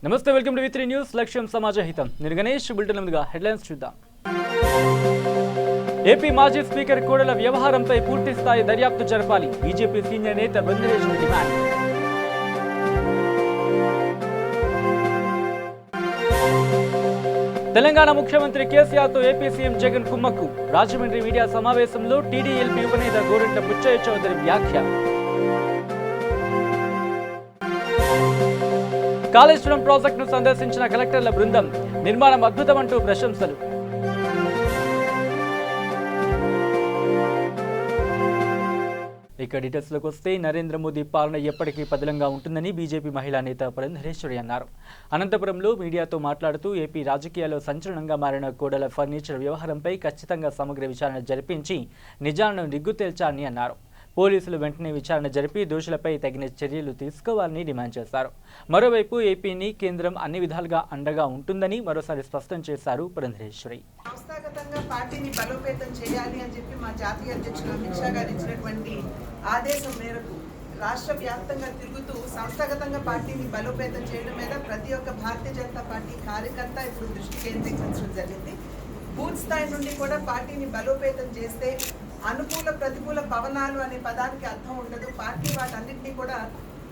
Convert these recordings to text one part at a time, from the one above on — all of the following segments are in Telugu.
నమస్తే, వెల్కమ్ టు వి3 న్యూస్. లక్ష్యం సమాజహితం. నేను గణేష్. బులెటిన్ ముందుగా హెడ్లైన్స్ చూద్దాం. ఏపీ మాజీ స్పీకర్ కోడెల వ్యవహారంపై పూర్తి స్థాయి దర్యాప్తు జరపాలి. బీజేపీ సీనియర్ నేత బృందరేశ్వరి డిమాండ్. తెలంగాణ ముఖ్యమంత్రి కేసీఆర్తో ఏపీ సీఎం జగన్ కుమ్మక్కు. రాజమండ్రి మీడియా సమావేశంలో టీడీఎల్పీ ఉపనేత గోరంట్ల బుచ్చయ్య చౌదరి వ్యాఖ్య. కాళేశ్వరం ప్రాజెక్టును సందర్శించిన కలెక్టర్ల బృందం. నిర్మాణం అద్భుతమంటూ ప్రశంసలు. ఇక డీటెయిల్స్లోకి వస్తే, నరేంద్ర మోదీ పాలన ఎప్పటికీ పదిలంగా ఉంటుందని బీజేపీ మహిళా నేత పురంధరేశ్వరి అన్నారు. అనంతపురంలో మీడియాతో మాట్లాడుతూ ఏపీ రాజకీయాల్లో సంచలనంగా మారిన కోడెల ఫర్నిచర్ వ్యవహారంపై ఖచ్చితంగా సమగ్ర విచారణ జరిపించి నిజాలను నిగ్గు తేల్చాలని అన్నారు. పోలీసులు వెంటనే విచారణ జరిపి దోషులపై తగిన చర్యలు తీసుకోవాలని డిమాండ్ చేశారు. మరోవైపు ఏపీని కేంద్రం అన్ని విధాలుగా అండగా ఉంటుందని మరోసారి స్పష్టం చేశారు పురంధరేశ్వరి. సంస్థాగతంగా పార్టీని బలోపేతం చేయాలి అని చెప్పి మా జాతీయ అధ్యక్షులు అమిత్ షా గారు ఇచ్చినటువంటి ఆదేశం మేరకు రాష్ట్ర వ్యాప్తంగా తిరుగుతూ సంస్థాగతంగా పార్టీని బలోపేతం చేయడం మీద ప్రతి ఒక్క భారతీయ జనతా పార్టీ కార్యకర్త ఇప్పుడు దృష్టి కేంద్రీకరించడం జరిగింది. బూత్ స్థాయి నుండి కూడా పార్టీని బలోపేతం చేస్తే అనుకూల ప్రతికూల పవనాలు అనే పదానికి అర్థం ఉండదు. పార్టీ వాటన్నింటినీ కూడా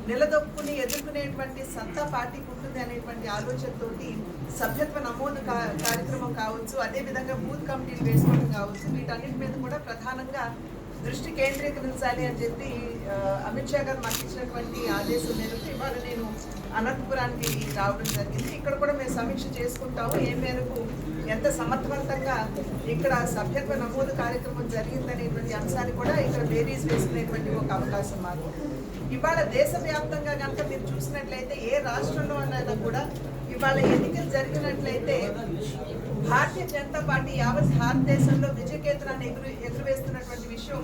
నిలదొక్కుని ఎదుర్కొనేటువంటి సత్తా పార్టీకి ఉంటుంది అనేటువంటి ఆలోచనతోటి సభ్యత్వ నమోదు కార్యక్రమం కావచ్చు, అదేవిధంగా బూత్ కమిటీలు వేసుకోవడం కావచ్చు, వీటన్నిటి మీద కూడా ప్రధానంగా దృష్టి కేంద్రీకరించాలి అని చెప్పి అమిత్ షా గారు మాకు ఇచ్చినటువంటి ఆదేశం మేరకు ఇవాళ నేను అనంతపురానికి రావడం జరిగింది. ఇక్కడ కూడా మేము సమీక్ష చేసుకుంటాము ఏ మేరకు ఎంత సమర్థవంతంగా ఇక్కడ సభ్యత్వ నమోదు కార్యక్రమం జరిగిందనేటువంటి అంశాన్ని కూడా ఇక్కడ బేరీస్ వేసుకునేటువంటి ఒక అవకాశం మాకు. ఇవాళ దేశవ్యాప్తంగా కనుక మీరు చూసినట్లయితే ఏ రాష్ట్రంలో అన్నైనా కూడా ఇవాళ ఎన్నికలు జరిగినట్లయితే భారతీయ జనతా పార్టీ యావత్ భారతదేశంలో విజయకేతనాన్ని ఎగురవేస్తున్నటువంటి విషయం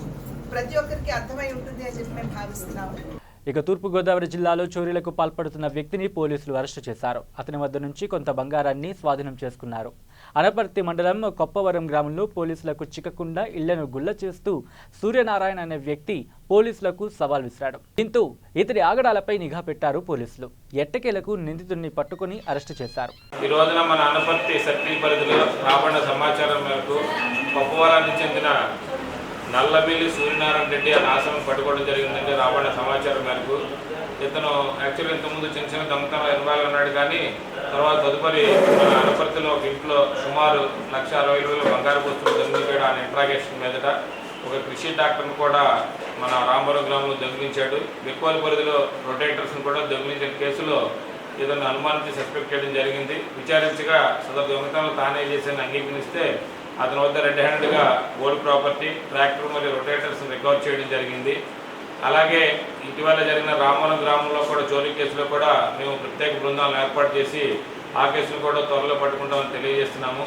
ప్రతి ఒక్కరికి అర్థమై ఉంటుంది అని చెప్పి మేము భావిస్తున్నాము. ఇక తూర్పుగోదావరి జిల్లాలో చోరీలకు పాల్పడుతున్న వ్యక్తిని పోలీసులు అరెస్టు చేశారు. అతని వద్ద నుంచి కొంత బంగారాన్ని స్వాధీనం చేసుకున్నారు. అనపర్తి మండలం కొప్పవరం గ్రామంలో పోలీసులకు చిక్కకుండా ఇళ్లను గుల్ల చేస్తూ సూర్యనారాయణ అనే వ్యక్తి పోలీసులకు సవాల్ విసిరాడు. దీంతో ఇతడి ఆగడాలపై నిఘా పెట్టారు పోలీసులు. ఎట్టకేలకు నిందితుడిని పట్టుకుని అరెస్టు చేశారు. ఈ రోజున మన అనపర్తి సర్కిల్ పరిధిలో రాబడిన సమాచారం మేరకు కొప్పవరానికి చెందిన నల్లబెల్లి సూర్యనారాయణ రెడ్డి అనే ఆశ్రమం పట్టుకోవడం జరిగిందంటే రాబడిన సమాచారం మేరకు ఇతను యాక్చువల్గా ఇంతకుముందు చిన్న చిన్న దొంగతనం ఇన్వాల్వ్ ఉన్నాడు. కానీ తర్వాత తదుపరి మన అనపర్తిలో ఒక ఇంట్లో సుమారు 1,60,000 బంగారు వస్తువులు దొంగిలించాడు. ఆయన ఇంట్రాగేషన్ మీదట ఒక కృషి డాక్టర్ని కూడా మన రాంపురం గ్రామంలో దొంగిలించాడు. బిక్కోలి పరిధిలో రొటేటర్స్ని కూడా దొంగిలించిన కేసులో ఇతను అనుమానించి సస్పెక్ట్ చేయడం జరిగింది. విచారించగా సదరు దొంగతనం తానే చేసిన అంగీకరిస్తే అతని వద్ద రెడ్ హ్యాండెడ్గా గోల్డ్ ప్రాపర్టీ, ట్రాక్టర్ మరియు రొటేటర్స్ రికవర్ చేయడం జరిగింది. అలాగే ఇటీవల జరిగిన రామవరం గ్రామంలో కూడా చోరీ కేసులో కూడా మేము ప్రత్యేక బృందాలను ఏర్పాటు చేసి ఆ కేసును కూడా త్వరలో పట్టుకుంటామని తెలియజేస్తున్నాము.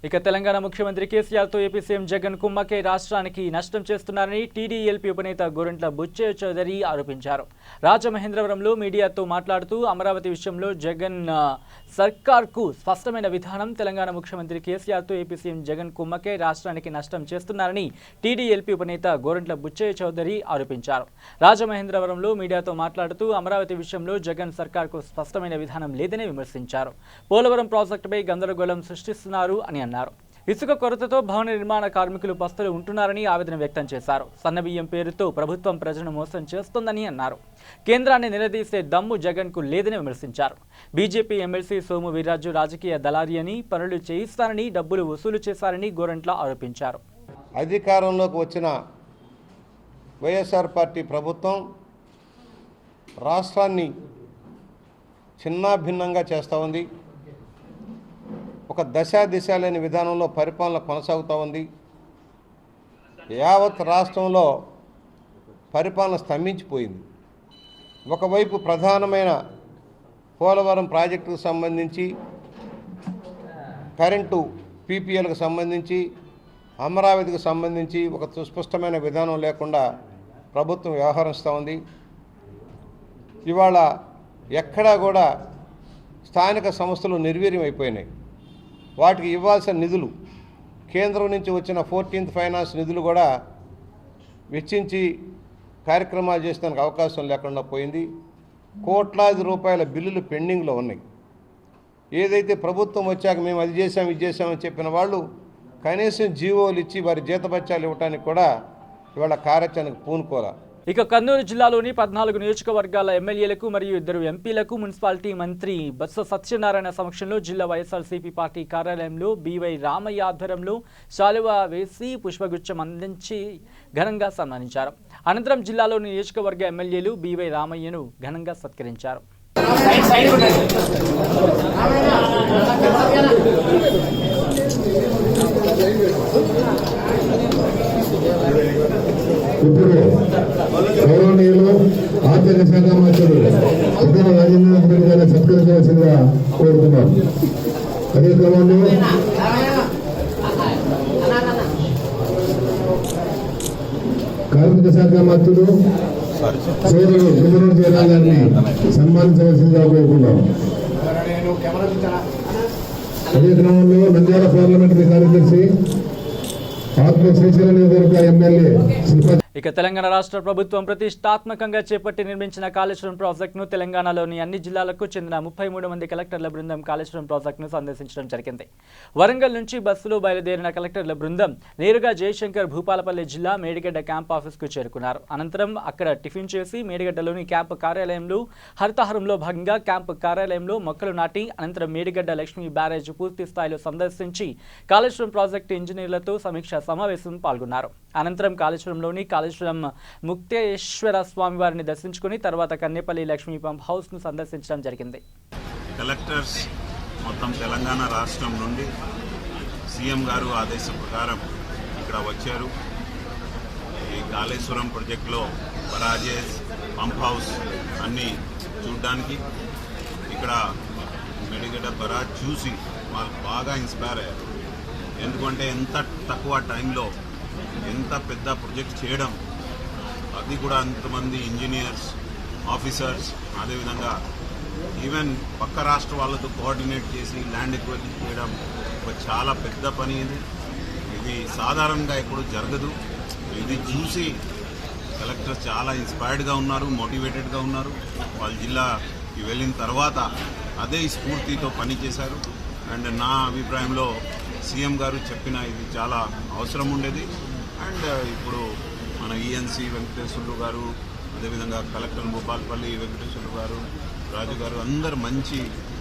ఇక తెలంగాణ ముఖ్యమంత్రి కేసీఆర్తో ఏపీ సీఎం జగన్ కుమ్మక్కై రాష్ట్రానికి నష్టం చేస్తున్నారని టీడీఎల్పీ ఉపనేత గోరంట్ల బుచ్చయ్య చౌదరి ఆరోపించారు. రాజమహేంద్రవరంలో మీడియాతో మాట్లాడుతూ అమరావతి విషయంలో జగన్ సర్కార్కు స్పష్టమైన విధానం, తెలంగాణ ముఖ్యమంత్రి కేసీఆర్తో ఏపీ సీఎం జగన్ కుమ్మక్కై రాష్ట్రానికి నష్టం చేస్తున్నారని టీడీఎల్పీ ఉపనేత గోరంట్ల బుచ్చయ్య చౌదరి ఆరోపించారు. రాజమహేంద్రవరంలో మీడియాతో మాట్లాడుతూ అమరావతి విషయంలో జగన్ సర్కార్కు స్పష్టమైన విధానం లేదని విమర్శించారు. పోలవరం ప్రాజెక్టుపై గందరగోళం సృష్టిస్తున్నారు అని అన్నారు. ఇసుక కొరతతో భవన నిర్మాణ కార్మికులు పస్తులు ఉంటున్నారని ఆవేదన వ్యక్తం చేశారు. సన్నబియ్యం పేరుతో ప్రభుత్వం ప్రజలను మోసం చేస్తోందని అన్నారు. కేంద్రాన్ని నిలదీసే దమ్ము జగన్కు లేదని విమర్శించారు. బీజేపీ ఎమ్మెల్సీ సోము వీర్రాజు రాజకీయ దళారీ అని, పనులు చేయిస్తారని డబ్బులు వసూలు చేశారని గోరంట్ల ఆరోపించారు. అధికారంలోకి వచ్చిన వైఎస్ఆర్ పార్టీ ప్రభుత్వం రాష్ట్రాన్ని చిన్నాభిన్నంగా చేస్తూ ఉంది. ఒక దిశ లేని విధానంలో పరిపాలన కొనసాగుతూ ఉంది. యావత్ రాష్ట్రంలో పరిపాలన స్తంభించిపోయింది. ఒకవైపు ప్రధానమైన పోలవరం ప్రాజెక్టుకు సంబంధించి, కరెంటు పీపీఎల్కు సంబంధించి, అమరావతికి సంబంధించి ఒక సుస్పష్టమైన విధానం లేకుండా ప్రభుత్వం వ్యవహరిస్తూ ఉంది. ఇవాళ ఎక్కడా కూడా స్థానిక సంస్థలు నిర్వీర్యం అయిపోయినాయి. వాటికి ఇవ్వాల్సిన నిధులు, కేంద్రం నుంచి వచ్చిన 14th ఫైనాన్స్ నిధులు కూడా వెచ్చించి కార్యక్రమాలు చేసేందుకు అవకాశం లేకుండా పోయింది. కోట్లాది రూపాయల బిల్లులు పెండింగ్లో ఉన్నాయి. ఏదైతే ప్రభుత్వం వచ్చాక మేము అది చేసాం ఇది చేసామని చెప్పిన వాళ్ళు కనీసం జీవోలు ఇచ్చి వారి జీతభత్యాలు ఇవ్వడానికి కూడా ఇవాళ కార్యాచరణకు పూనుకోరా. ఇక కర్నూలు జిల్లాలోని 14 నియోజకవర్గాల ఎమ్మెల్యేలకు మరియు 2 ఎంపీలకు మున్సిపాలిటీ మంత్రి బొత్స సత్యనారాయణ సమక్షంలో జిల్లా వైఎస్ఆర్సీపీ పార్టీ కార్యాలయంలో బీవై రామయ్య ఆధ్వర్యంలో శాలువా వేసి పుష్పగుచ్చం అందించి ఘనంగా సన్మానించారు. అనంతరం జిల్లాలోని నియోజకవర్గ ఎమ్మెల్యేలు బీవై రామయ్యను ఘనంగా సత్కరించారు. ఇప్పుడు గౌరవనీయులు ఆర్థిక శాఖ మంత్రులు ఉత్తర రాజేంద్ర రెడ్డి గారిని సత్కరించవలసిందిగా కోరుతున్నాం. అదే క్రమంలో కార్మిక శాఖ మంత్రులు సోదరుడు సుబ్రహ్మణ్య జయరాం గారిని సన్మానించవలసిందిగా కోరుకున్నాం. అదే క్రమంలో నంద్యాల పార్లమెంటరీ కార్యదర్శి శ్రీశైలం నియోజకవర్గ ఎమ్మెల్యే శ్రీపతి. ఇక తెలంగాణ రాష్ట్ర ప్రభుత్వం ప్రతిష్టాత్మకంగా చేపట్టి నిర్మించిన కాళేశ్వరం ప్రాజెక్టును తెలంగాణలోని అన్ని జిల్లాలకు చెందిన 33 మంది కలెక్టర్ల బృందం కాళేశ్వరం ప్రాజెక్టును సందర్శించడం జరిగింది. వరంగల్ నుంచి బస్సులో బయలుదేరిన కలెక్టర్ల బృందం నేరుగా జయశంకర్ భూపాలపల్లి జిల్లా మేడిగడ్డ క్యాంప్ ఆఫీస్కు చేరుకున్నారు. అనంతరం అక్కడ టిఫిన్ చేసి మేడిగడ్డలోని క్యాంపు కార్యాలయంలో హరితహారంలో భాగంగా క్యాంపు కార్యాలయంలో మొక్కలు నాటి అనంతరం మేడిగడ్డ లక్ష్మీ బ్యారేజ్ పూర్తి స్థాయిలో సందర్శించి కాళేశ్వరం ప్రాజెక్టు ఇంజనీర్లతో సమీక్ష సమావేశం పాల్గొన్నారు. అనంతరం కాళేశ్వరంలోని కాళేశ్వరం ముక్తేశ్వర స్వామి వారిని దర్శించుకుని తర్వాత కన్నేపల్లి లక్ష్మీ పంప్ హౌస్ ను సందర్శించడం జరిగింది. కలెక్టర్స్ మొత్తం తెలంగాణ రాష్ట్రం నుండి సీఎం గారు ఆదేశం ప్రకారం ఇక్కడ వచ్చారు. ఈ కాళేశ్వరం ప్రాజెక్టులో బరాజెస్ పంప్ హౌస్ అన్నీ చూడడానికి ఇక్కడ మెడిగడ్డ బరాజ్ చూసి వాళ్ళు బాగా ఇన్స్పైర్ అయ్యారు. ఎందుకంటే ఎంత తక్కువ టైంలో ఎంత పెద్ద ప్రాజెక్ట్ చేయడం, అది కూడా అంతమంది ఇంజనీర్స్ ఆఫీసర్స్, అదేవిధంగా ఈవెన్ పక్క రాష్ట్ర వాళ్ళతో కోఆర్డినేట్ చేసి ల్యాండ్ ఎక్వైరీ చేయడం ఒక చాలా పెద్ద పని. ఇది సాధారణంగా ఎప్పుడు జరగదు. ఇది చూసి కలెక్టర్స్ చాలా ఇన్స్పైర్డ్గా ఉన్నారు, మోటివేటెడ్గా ఉన్నారు. వాళ్ళ జిల్లాకి వెళ్ళిన తర్వాత అదే స్ఫూర్తితో పనిచేశారు. అండ్ నా అభిప్రాయంలో సీఎం గారు చెప్పిన ఇది చాలా అవసరం ఉండేది. అండ్ ఇప్పుడు మన ఈఎన్సీ వెంకటేశ్వర్లు గారు, అదేవిధంగా కలెక్టర్ భూపాలపల్లి వెంకటేశ్వర్లు గారు, రాజు గారు అందరు మంచి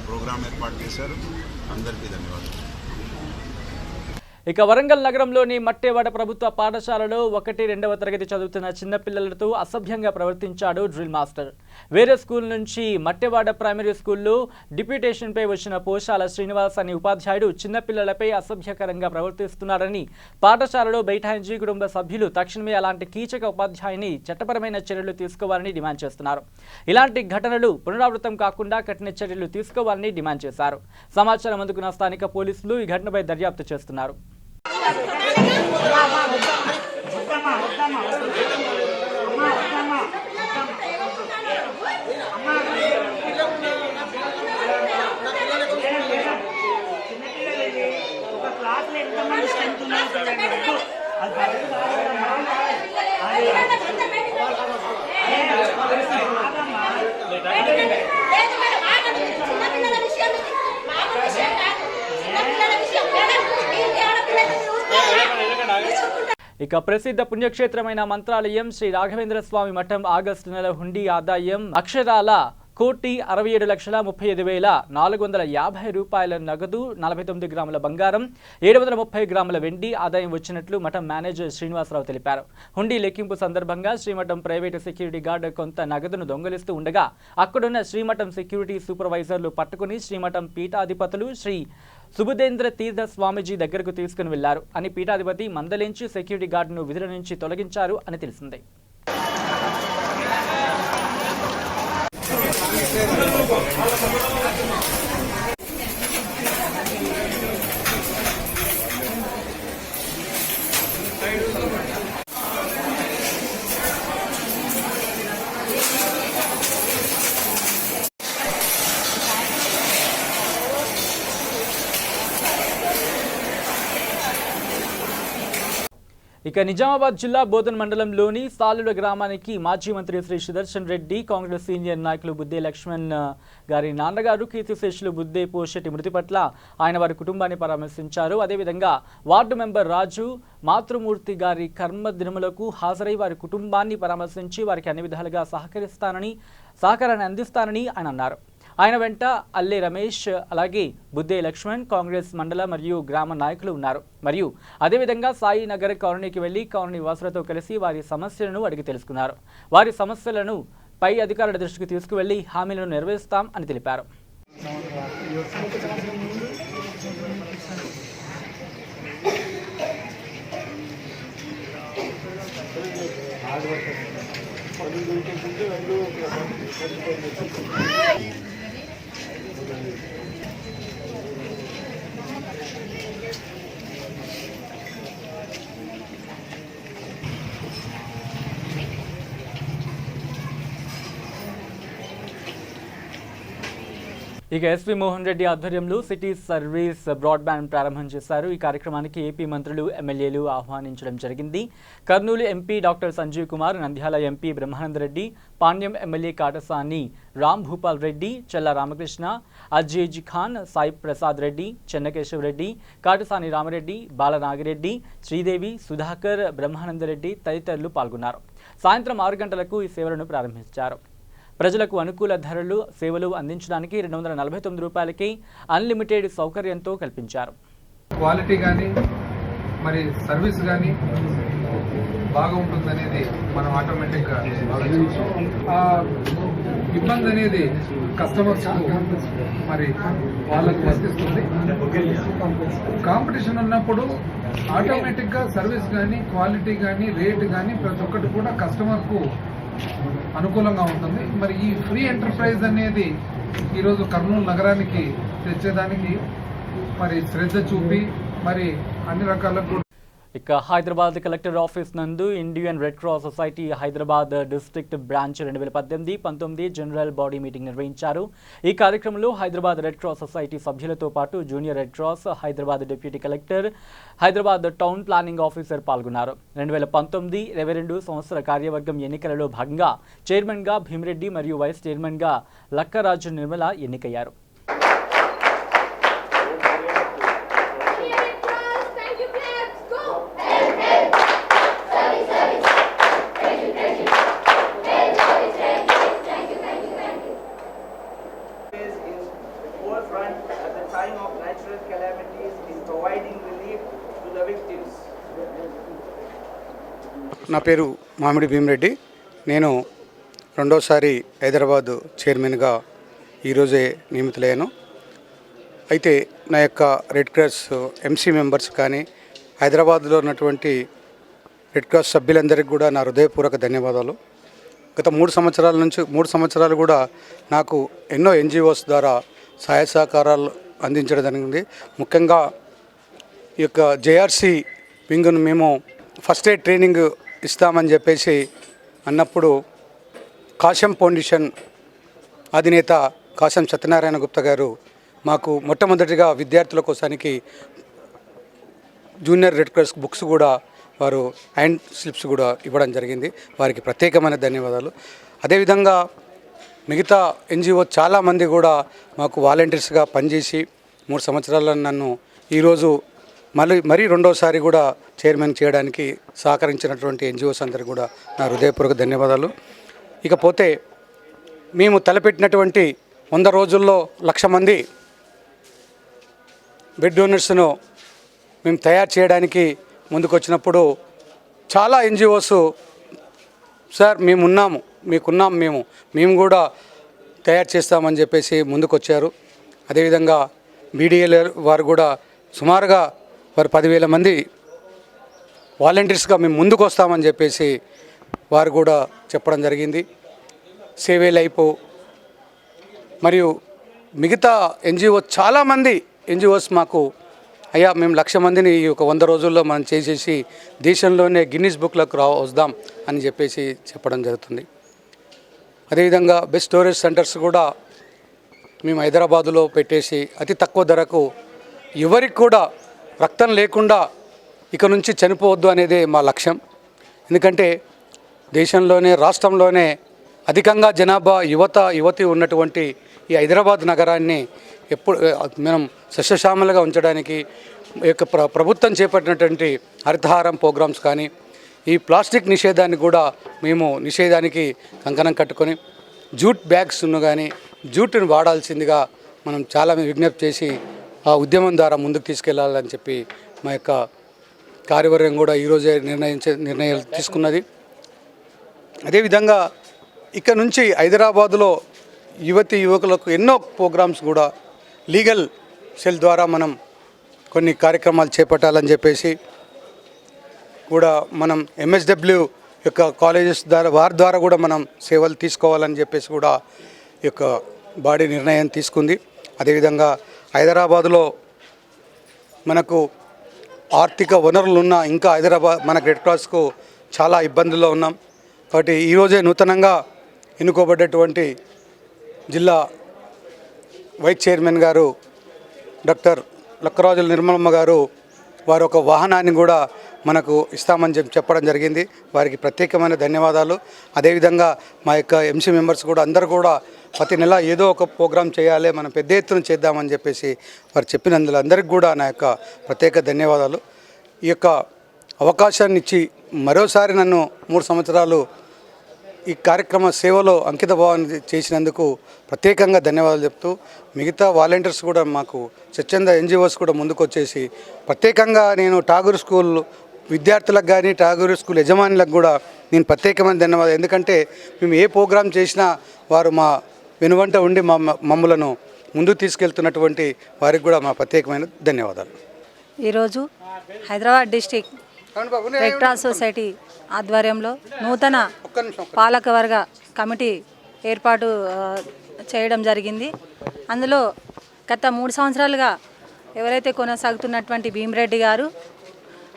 ప్రోగ్రాం ఏర్పాటు చేశారు. అందరికీ ధన్యవాదాలు. ఇక వరంగల్ నగరంలోని మట్టేవాడ ప్రభుత్వ పాఠశాలలో 1-2వ తరగతి చదువుతున్న చిన్నపిల్లలతో అసభ్యంగా ప్రవర్తించాడు డ్రిల్ మాస్టర్. వేరే స్కూల్ నుంచి మట్టేవాడ ప్రైమరీ స్కూల్లో డిప్యూటేషన్పై వచ్చిన పోషాల శ్రీనివాస్ అనే ఉపాధ్యాయుడు చిన్నపిల్లలపై అసభ్యకరంగా ప్రవర్తిస్తున్నారని పాఠశాలలో బైఠాయించి కుటుంబ సభ్యులు తక్షణమే అలాంటి కీచక ఉపాధ్యాయుని చట్టపరమైన చర్యలు తీసుకోవాలని డిమాండ్ చేస్తున్నారు. ఇలాంటి ఘటనలు పునరావృతం కాకుండా కఠిన చర్యలు తీసుకోవాలని డిమాండ్ చేశారు. సమాచారం అందుకున్న స్థానిక పోలీసులు ఈ ఘటనపై దర్యాప్తు చేస్తున్నారు. ఇక ప్రసిద్ధ పుణ్యక్షేత్రమైన మంత్రాలయం శ్రీ రాఘవేంద్ర స్వామి మఠం ఆగస్టు నెల హుండీ ఆదాయం అక్షరాల 1,67,35,450 రూపాయల నగదు, 49 గ్రాముల బంగారం, 730 గ్రాముల వెండి ఆదాయం వచ్చినట్లు మఠం మేనేజర్ శ్రీనివాసరావు తెలిపారు. హుండీ లెక్కింపు సందర్భంగా శ్రీమఠం ప్రైవేటు సెక్యూరిటీ గార్డు కొంత నగదును దొంగిలిస్తూ ఉండగా అక్కడున్న శ్రీమఠం సెక్యూరిటీ సూపర్వైజర్లు పట్టుకుని శ్రీమఠం పీఠాధిపతులు శ్రీ సుబుధేంద్ర తీర్థ స్వామీజీ దగ్గరకు తీసుకుని వెళ్లారు అని పీఠాధిపతి మందలించి సెక్యూరిటీ గార్డును విధుల నుంచి తొలగించారు అని తెలిసింది. ఇక నిజామాబాద్ జిల్లా బోధన్ మండలంలోని సాలుల గ్రామానికి మాజీ మంత్రి శ్రీ సుదర్శన్ రెడ్డి, కాంగ్రెస్ సీనియర్ నాయకులు బుద్దే లక్ష్మణ్ గారి నాన్నగారు కీర్తిశేషులు బుద్దే పోషెట్టి మృతి పట్ల ఆయన వారి కుటుంబాన్ని పరామర్శించారు. అదేవిధంగా వార్డు మెంబర్ రాజు మాతృమూర్తి గారి కర్మ దినములకు హాజరై వారి కుటుంబాన్ని పరామర్శించి వారికి అన్ని విధాలుగా సహకారాన్ని అందిస్తానని ఆయన అన్నారు. ఆయన వెంట అల్లె రమేష్, అలాగే బుద్దే లక్ష్మణ్, కాంగ్రెస్ మండల మరియు గ్రామ నాయకులు ఉన్నారు. మరియు అదేవిధంగా సాయి నగర్ కాలనీకి వెళ్లి కాలనీ వాసులతో కలిసి వారి సమస్యలను అడిగి తెలుసుకున్నారు. వారి సమస్యలను పై అధికారుల దృష్టికి తీసుకువెళ్లి హామీలను నెరవేరుస్తాం అని తెలిపారు. ఇక ఎస్పీ మోహన్ రెడ్డి ఆధ్వర్యంలో సిటీ సర్వీస్ బ్రాడ్బ్యాండ్ ప్రారంభం చేశారు. ఈ కార్యక్రమానికి ఏపీ మంత్రులు, ఎమ్మెల్యేలు ఆహ్వానించడం జరిగింది. Kurnool MP doctor Sanjeev Kumar, Nandyal MP Brahmanandareddy, Panyam MLA Katasani Ram Bhupal Reddy, Chella Ramakrishna, Aziz Khan, Sai Prasad Reddy, Chennakesav Reddy, Katasani Rama Reddy, Balanagi Reddy, Sridevi, Sudhakar, Brahmananda Reddy తదితరులు పాల్గొన్నారు. సాయంత్రం 6 గంటలకు ఈ సేవలను ప్రారంభించారు. ప్రజలకు అనుకూల ధరలు సేవలు అందించడానికి 249 రూపాయలకి అన్లిమిటెడ్ సౌకర్యంతో కల్పించారు. క్వాలిటీ కానీ మరి సర్వీస్ కానీ బాగా ఉంటుందనేది మనం ఆటోమేటిక్గా ఇబ్బంది అనేది కస్టమర్స్ మరి వాళ్ళకు వర్తిస్తుంది. కాంపిటీషన్ ఉన్నప్పుడు ఆటోమేటిక్గా సర్వీస్ కానీ క్వాలిటీ కానీ రేట్ కానీ ప్రతి ఒక్కటి కూడా కస్టమర్కు అనుకూలంగా ఉంటుంది. మరి ఈ ఫ్రీ ఎంటర్ప్రైజ్ అనేది ఈరోజు కర్నూలు నగరానికి తెచ్చేదానికి మరి శ్రద్ధ చూపి మరి అన్ని రకాల. ఇక హైదరాబాద్ కలెక్టర్ ఆఫీస్ నందు Indian red cross society Hyderabad district branch 2018-19 general body meeting నిర్వహించారు. ఈ కార్యక్రమంలో హైదరాబాద్ రెడ్ క్రాస్ సొసైటీ సభ్యులతో పాటు junior red cross, Hyderabad deputy collector, Hyderabad town planning officer పాల్గొన్నారు. 2019-22 సంవత్సర కార్యవర్గం ఎన్నికలలో భాగంగా చైర్మన్గా భీమిరెడ్డి మరియు వైస్ చైర్మన్గా లక్కరాజు నిర్మల ఎన్నికయ్యారు. నా పేరు మామిడి భీమిరెడ్డి. నేను రెండోసారి హైదరాబాద్ చైర్మన్గా ఈరోజే నియమితులయ్యాను. అయితే నా యొక్క రెడ్ క్రాస్ ఎంసీ మెంబర్స్ కానీ హైదరాబాద్లో ఉన్నటువంటి రెడ్ క్రాస్ సభ్యులందరికీ కూడా నా హృదయపూర్వక ధన్యవాదాలు. గత 3 సంవత్సరాలు కూడా నాకు ఎన్నో ఎన్జిఓస్ ద్వారా సహాయ సహకారాలు అందించడం జరిగింది. ముఖ్యంగా ఈ యొక్క జేఆర్సీ వింగ్ను మేము ఫస్ట్ ఎయిడ్ ట్రైనింగ్ ఇస్తామని చెప్పేసి అన్నప్పుడు కాశం ఫౌండేషన్ అధినేత కాశం సత్యనారాయణ గుప్తా గారు మాకు మొట్టమొదటిగా విద్యార్థుల కోసానికి జూనియర్ రెడ్ క్రాస్ బుక్స్ కూడా వారు హ్యాండ్ స్లిప్స్ కూడా ఇవ్వడం జరిగింది. వారికి ప్రత్యేకమైన ధన్యవాదాలు. అదేవిధంగా మిగతా ఎన్జిఓ చాలామంది కూడా మాకు వాలంటీర్స్గా పనిచేసి 3 సంవత్సరాలను నన్ను ఈరోజు మరీ రెండోసారి కూడా చైర్మన్ చేయడానికి సహకరించినటువంటి ఎన్జిఓస్ అందరికీ కూడా నా హృదయపూర్వక ధన్యవాదాలు. ఇకపోతే మేము తలపెట్టినటువంటి 100 రోజుల్లో 1,00,000 మంది బెడ్ డోనర్స్ను మేము తయారు చేయడానికి ముందుకొచ్చినప్పుడు చాలా ఎన్జిఓస్ సార్ మేమున్నాము, మీకున్నాం, మేము కూడా తయారు చేస్తామని చెప్పేసి ముందుకొచ్చారు. అదేవిధంగా బీడీఎల్ వారు కూడా సుమారుగా వారు 10,000 మంది వాలంటీర్స్గా మేము ముందుకు వస్తామని చెప్పేసి వారు కూడా చెప్పడం జరిగింది. సేవే లైఫ్ మరియు మిగతా చాలామంది ఎన్జిఓస్ మాకు అయ్యా మేము 1,00,000 మందిని ఈ ఒక 100 రోజుల్లో మనం చేసేసి దేశంలోనే గిన్నిస్ బుక్లకు వస్తాం అని చెప్పేసి చెప్పడం జరుగుతుంది. అదేవిధంగా బెస్ట్ స్టోరేజ్ సెంటర్స్ కూడా మేము హైదరాబాదులో పెట్టేసి అతి తక్కువ ధరకు ఎవరికి కూడా రక్తం లేకుండా ఇక నుంచి చనిపోవద్దు అనేదే మా లక్ష్యం. ఎందుకంటే దేశంలోనే రాష్ట్రంలోనే అధికంగా జనాభా యువతి ఉన్నటువంటి ఈ హైదరాబాద్ నగరాన్ని ఎప్పుడు మనం సస్యశ్యామలుగా ఉంచడానికి ఈ యొక్క ప్రభుత్వం చేపట్టినటువంటి హరితహారం ప్రోగ్రామ్స్ కానీ ఈ ప్లాస్టిక్ నిషేధాన్ని కూడా మేము నిషేధానికి కంకణం కట్టుకొని జూట్ బ్యాగ్స్ను కానీ జూట్ని వాడాల్సిందిగా మనం చాలా విజ్ఞప్తి చేసి ఆ ఉద్యమం ద్వారా ముందుకు తీసుకెళ్లాలని చెప్పి మా యొక్క కార్యవర్గం కూడా ఈరోజే నిర్ణయాలు తీసుకున్నది. అదేవిధంగా ఇక్కడ నుంచి హైదరాబాదులో యువకులకు ఎన్నో ప్రోగ్రామ్స్ కూడా లీగల్ సెల్ ద్వారా మనం కొన్ని కార్యక్రమాలు చేపట్టాలని చెప్పేసి కూడా మనం MSW యొక్క కాలేజెస్ ద్వారా వారి ద్వారా కూడా మనం సేవలు తీసుకోవాలని చెప్పేసి కూడా ఈ యొక్క బాడీ నిర్ణయం తీసుకుంది. అదేవిధంగా హైదరాబాదులో మనకు ఆర్థిక వనరులున్న ఇంకా మనకు రెడ్ క్రాస్కు చాలా ఇబ్బందుల్లో ఉన్నాం. కాబట్టి ఈరోజే నూతనంగా ఎన్నుకోబడ్డటువంటి జిల్లా వైస్ చైర్మన్ గారు డాక్టర్ లక్కరాజుల నిర్మలమ్మ గారు వారు ఒక వాహనాన్ని కూడా మనకు ఇస్తామని చెప్పడం జరిగింది. వారికి ప్రత్యేకమైన ధన్యవాదాలు. అదేవిధంగా మా యొక్క MC మెంబర్స్ కూడా అందరూ కూడా ప్రతి నెల ఏదో ఒక ప్రోగ్రాం చేయాలి, మనం పెద్ద ఎత్తున చేద్దామని చెప్పేసి వారు చెప్పినందులో అందరికీ కూడా నా యొక్క ప్రత్యేక ధన్యవాదాలు. ఈ యొక్క అవకాశాన్ని ఇచ్చి మరోసారి నన్ను 3 సంవత్సరాలు ఈ కార్యక్రమ సేవలో అంకిత భావాన్ని చేసినందుకు ప్రత్యేకంగా ధన్యవాదాలు చెప్తూ మిగతా వాలంటీర్స్ కూడా మాకు స్వచ్ఛంద NGOs కూడా ముందుకు వచ్చేసి ప్రత్యేకంగా నేను ఠాగూర్ స్కూల్ విద్యార్థులకు కానీ ఠాగూర్ స్కూల్ యజమానులకు కూడా నేను ప్రత్యేకమైన ధన్యవాదాలు. ఎందుకంటే మేము ఏ ప్రోగ్రాం చేసినా వారు మా వెనువంట ఉండి మమ్మలను ముందుకు తీసుకెళ్తున్నటువంటి వారికి కూడా మా ప్రత్యేకమైన ధన్యవాదాలు. ఈరోజు Hyderabad district red cross society ఆధ్వర్యంలో నూతన పాలకవర్గ కమిటీ ఏర్పాటు చేయడం జరిగింది. అందులో గత 3 సంవత్సరాలుగా ఎవరైతే కొనసాగుతున్నటువంటి భీమిరెడ్డి గారు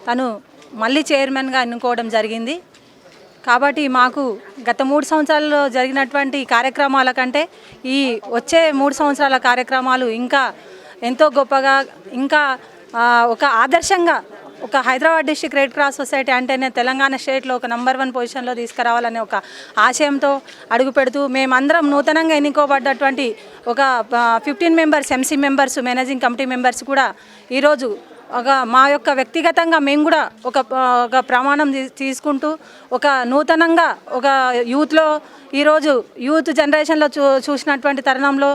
తను మళ్ళీ చైర్మన్గా ఎన్నుకోవడం జరిగింది. కాబట్టి మాకు గత 3 సంవత్సరాల్లో జరిగినటువంటి కార్యక్రమాల కంటే ఈ వచ్చే 3 సంవత్సరాల కార్యక్రమాలు ఇంకా ఎంతో గొప్పగా ఇంకా ఒక ఆదర్శంగా ఒక Hyderabad district red cross society అంటేనే తెలంగాణ స్టేట్లో ఒక నంబర్ 1 పొజిషన్లో తీసుకురావాలనే ఒక ఆశయంతో అడుగు పెడుతూ మేమందరం నూతనంగా ఎన్నుకోబడ్డటువంటి ఒక 15 members MC members managing committee members కూడా ఈరోజు మా యొక్క వ్యక్తిగతంగా మేము కూడా ఒక ప్రమాణం తీసుకుంటూ ఒక నూతనంగా ఒక యూత్లో ఈరోజు యూత్ జనరేషన్లో చూసినటువంటి తరుణంలో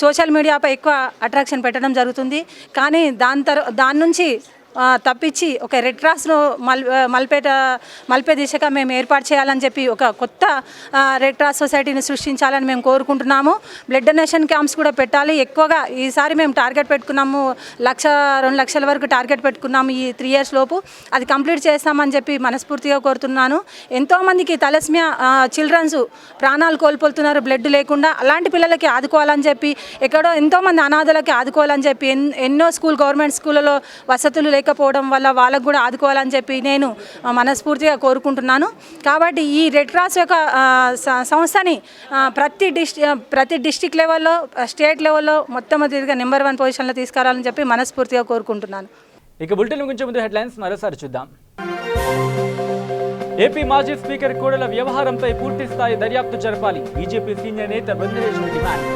సోషల్ మీడియాపై ఎక్కువ అట్రాక్షన్ పెట్టడం జరుగుతుంది. కానీ దాని నుంచి తప్పించి ఒక రెడ్ క్రాస్ను మల్పే దిశగా మేము ఏర్పాటు చేయాలని చెప్పి ఒక కొత్త రెడ్ క్రాస్ సొసైటీని సృష్టించాలని మేము కోరుకుంటున్నాము. బ్లడ్ డొనేషన్ క్యాంప్స్ కూడా పెట్టాలి. ఎక్కువగా ఈసారి మేము టార్గెట్ పెట్టుకున్నాము, 1-2 లక్షల వరకు టార్గెట్ పెట్టుకున్నాము ఈ 3 years లోపు. అది కంప్లీట్ చేస్తామని చెప్పి మనస్ఫూర్తిగా కోరుతున్నాను. ఎంతోమందికి తలస్మియా చిల్డ్రన్స్ ప్రాణాలు కోల్పోతున్నారు బ్లడ్ లేకుండా. అలాంటి పిల్లలకి ఆదుకోవాలని చెప్పి ఎక్కడో ఎంతోమంది అనాథలకి ఆదుకోవాలని చెప్పి ఎన్నో గవర్నమెంట్ స్కూళ్ళలో వసతులు లేకపోవడం వల్ల వాళ్ళకు కూడా ఆదుకోవాలని చెప్పి నేను మనస్ఫూర్తిగా కోరుకుంటున్నాను. కాబట్టి ఈ రెడ్ క్రాస్ యొక్క సంస్థని ప్రతి డిస్ట్రిక్ట్ లెవెల్లో స్టేట్ లెవెల్లో మొట్టమొదటిగా నెంబర్ 1 పొజిషన్లో తీసుకురావాలని చెప్పి మనస్ఫూర్తిగా కోరుకుంటున్నాను. ఇక బులెటిన్ ముగించే ముందు హెడ్లైన్స్ మరోసారి చూద్దాం. ఏపీ మాజీ స్పీకర్ కోడెల వ్యవహారంపై పూర్తి స్థాయి దర్యాప్తు జరపాలి. బీజేపీ సీనియర్ నేత బృందరేశ్వరి డిమాండ్.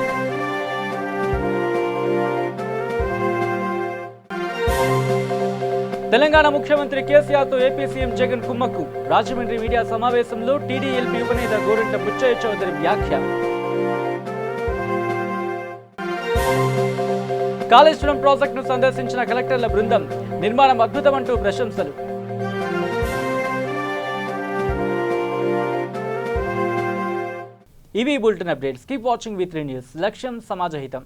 తెలంగాణ ముఖ్యమంత్రి కేసీఆర్తో ఏపీ సీఎం జగన్ కుమ్మక్కు. రాజమండ్రి మీడియా సమావేశంలో టీడీఎల్పీ ఉపనేత గోరంట్ల బుచ్చయ్య చౌదరి వ్యాఖ్య. కాళేశ్వరం ప్రాజెక్టును సందర్శించిన కలెక్టర్ల బృందం. నిర్మాణం అద్భుతమంటూ ప్రశంసలు. ఇవి bulletin updates. Keep watching V3 news. లక్ష్యం సమాజహితం.